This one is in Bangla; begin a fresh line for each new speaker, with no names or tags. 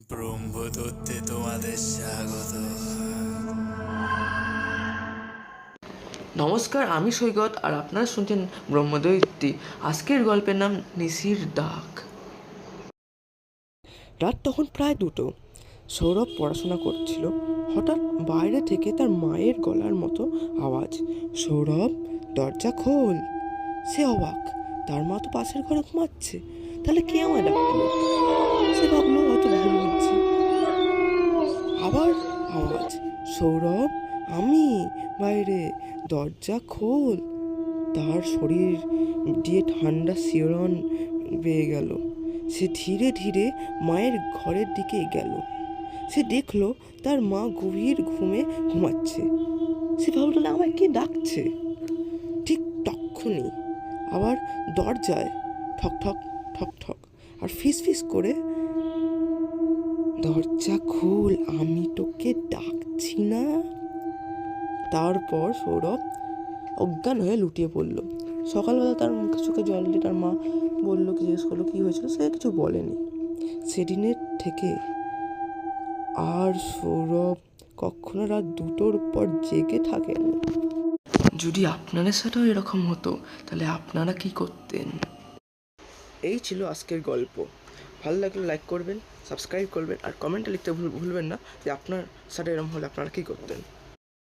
ব্রহ্মদত্তে তোমাদের স্বাগত।
নমস্কার, আমি সৈকত আর আপনারা শুনছেন ব্রহ্মদৈত্যী। আজকের গল্পের নাম নিশির ডাক। রাত তখন প্রায় 2টো। সৌরভ পড়াশোনা করছিল। হঠাৎ বাইরে থেকে তার মায়ের গলার মতো আওয়াজ, সৌরভ দরজা খোল। সে অবাক, তার মা তো পাশের ঘরে ঘুমাচ্ছে, তাহলে কে আমায় ডাকলো? সে ভাবলো হয়তো ভুল বুঝছি। আবার আওয়াজ, সৌরভ আমি বাইরে, দরজা খোল। তার শরীর দিয়ে ঠান্ডা শিহরণ বেয়ে গেল। সে ধীরে ধীরে মায়ের ঘরের দিকে গেল। সে দেখলো তার মা গভীর ঘুমে ঘুমাচ্ছে। সে ভাবলো আমায় কে ডাকছে। ঠিক তক্ষুনি আবার দরজায় ঠক ঠক ঠক ঠক, আর ফিস ফিস করে, দরজা খোল, আমি তোকে ডাকছি না। তারপর সৌরভ অজ্ঞান হয়ে লুটিয়ে পড়ল। সকালবেলা তার মুখে চোখে জল দিয়ে তার মা বললো, জিজ্ঞেস করলো কী হয়েছিল। সে কিছু বলেনি। সেদিনের থেকে আর সৌরভ কখনো রাত 2টোর পর জেগে থাকেন। যদি আপনাদের সাথেও এরকম হতো তাহলে আপনারা কি করতেন? এই ছিল আজকের গল্প। ভালো লাগলে লাইক করবেন, সাবস্ক্রাইব করবেন আর কমেন্টে লিখতে ভুলবেন না যে আপনার সাথে এরকম হলে আপনারা কী করতেন।